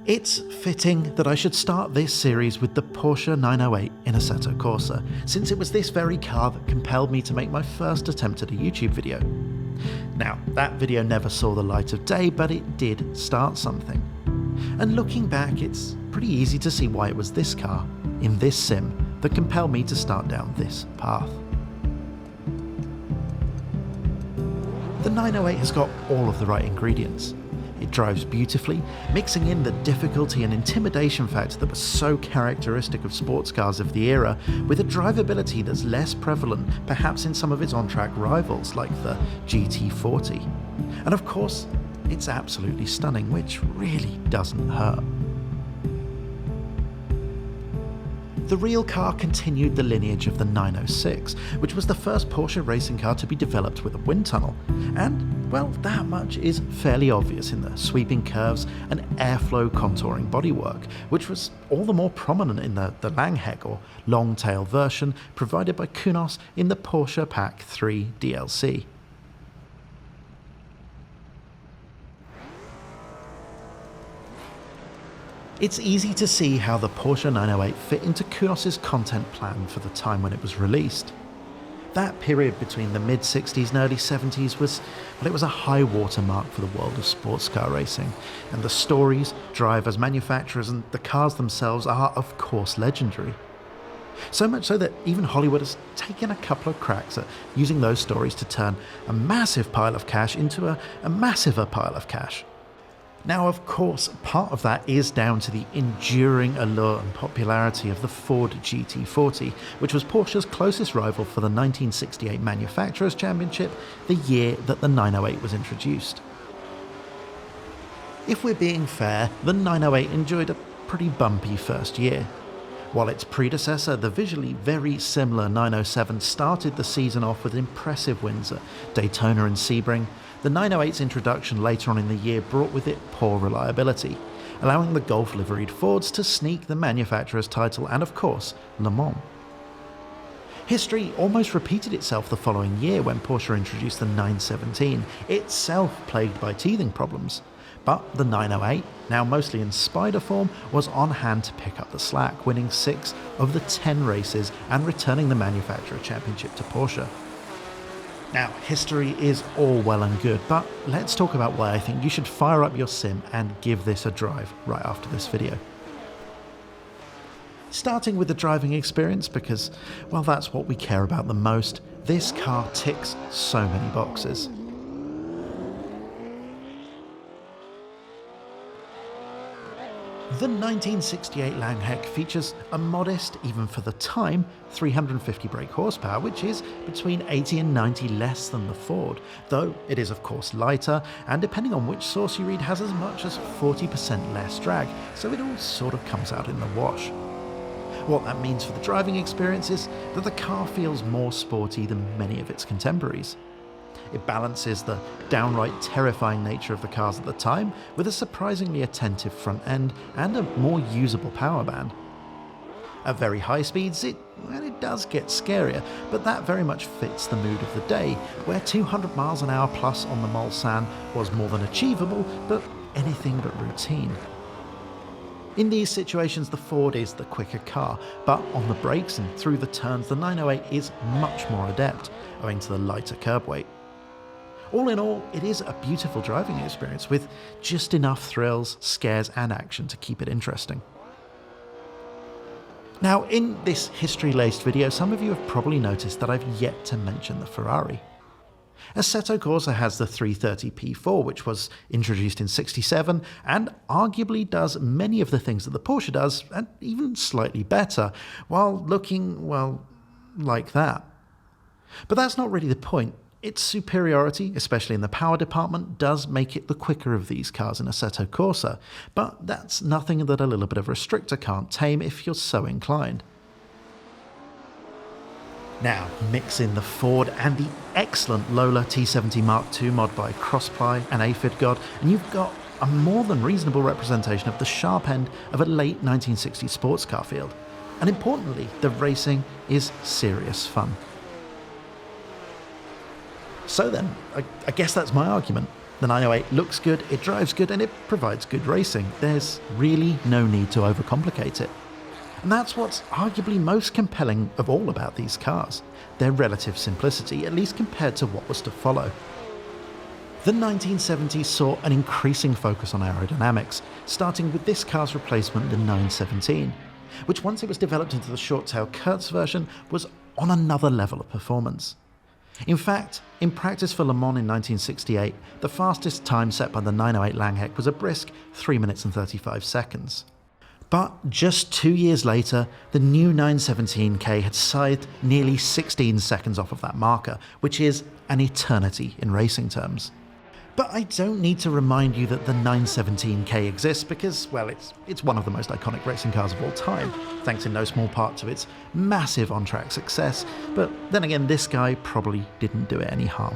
It's fitting that I should start this series with the Porsche 908 in Assetto Corsa, since it was this very car that compelled me to make my first attempt at a YouTube video. Now, that video never saw the light of day, but it did start something. And looking back, it's pretty easy to see why it was this car, in this sim, that compelled me to start down this path. The 908 has got all of the right ingredients. It drives beautifully, mixing in the difficulty and intimidation factor that was so characteristic of sports cars of the era, with a drivability that's less prevalent perhaps in some of its on-track rivals like the GT40. And of course, it's absolutely stunning, which really doesn't hurt. The real car continued the lineage of the 906, which was the first Porsche racing car to be developed with a wind tunnel. And, well, that much is fairly obvious in the sweeping curves and airflow contouring bodywork, which was all the more prominent in the Langheg or long-tail version provided by Kunos in the Porsche Pack 3 DLC. It's easy to see how the Porsche 908 fit into Kunos' content plan for the time when it was released. That period between the mid-60s and early 70s was, well, it was a high watermark for the world of sports car racing, and the stories, drivers, manufacturers, and the cars themselves are, of course, legendary. So much so that even Hollywood has taken a couple of cracks at using those stories to turn a massive pile of cash into a massiver pile of cash. Now, of course, part of that is down to the enduring allure and popularity of the Ford GT40, which was Porsche's closest rival for the 1968 Manufacturers' Championship, the year that the 908 was introduced. If we're being fair, the 908 enjoyed a pretty bumpy first year. While its predecessor, the visually very similar 907, started the season off with impressive wins at Daytona and Sebring, the 908's introduction later on in the year brought with it poor reliability, allowing the Golf-liveried Fords to sneak the manufacturer's title and, of course, Le Mans. History almost repeated itself the following year when Porsche introduced the 917, itself plagued by teething problems. But the 908, now mostly in spider form, was on hand to pick up the slack, winning 6 of the 10 races and returning the manufacturer championship to Porsche. Now, history is all well and good, but let's talk about why I think you should fire up your sim and give this a drive right after this video. Starting with the driving experience, because, well, that's what we care about the most. This car ticks so many boxes. The 1968 Langheg features a modest, even for the time, 350 brake horsepower, which is between 80 and 90 less than the Ford, though it is of course lighter, and depending on which source you read, has as much as 40% less drag, so it all sort of comes out in the wash. What that means for the driving experience is that the car feels more sporty than many of its contemporaries. It balances the downright terrifying nature of the cars at the time with a surprisingly attentive front end and a more usable power band. At very high speeds, it does get scarier, but that very much fits the mood of the day, where 200 miles an hour plus on the Mulsanne was more than achievable, but anything but routine. In these situations, the Ford is the quicker car, but on the brakes and through the turns, the 908 is much more adept, owing to the lighter curb weight. All in all, it is a beautiful driving experience with just enough thrills, scares and action to keep it interesting. Now, in this history-laced video, some of you have probably noticed that I've yet to mention the Ferrari. Assetto Corsa has the 330 P4, which was introduced in '67 and arguably does many of the things that the Porsche does, and even slightly better, while looking, well, like that. But that's not really the point. Its superiority, especially in the power department, does make it the quicker of these cars in Assetto Corsa, but that's nothing that a little bit of restrictor can't tame if you're so inclined. Now, mix in the Ford and the excellent Lola T70 Mark II mod by Crossply and Aphid God, and you've got a more than reasonable representation of the sharp end of a late 1960s sports car field. And importantly, the racing is serious fun. So then, I guess that's my argument. The 908 looks good, it drives good, and it provides good racing. There's really no need to overcomplicate it. And that's what's arguably most compelling of all about these cars, their relative simplicity, at least compared to what was to follow. The 1970s saw an increasing focus on aerodynamics, starting with this car's replacement, the 917, which once it was developed into the short-tail Kurtz version was on another level of performance. In fact, in practice for Le Mans in 1968, the fastest time set by the 908 Langhecke was a brisk 3 minutes and 35 seconds. But just 2 years later, the new 917K had scythed nearly 16 seconds off of that marker, which is an eternity in racing terms. But I don't need to remind you that the 917K exists because, well, it's one of the most iconic racing cars of all time, thanks in no small part to its massive on-track success, but then again, this guy probably didn't do it any harm.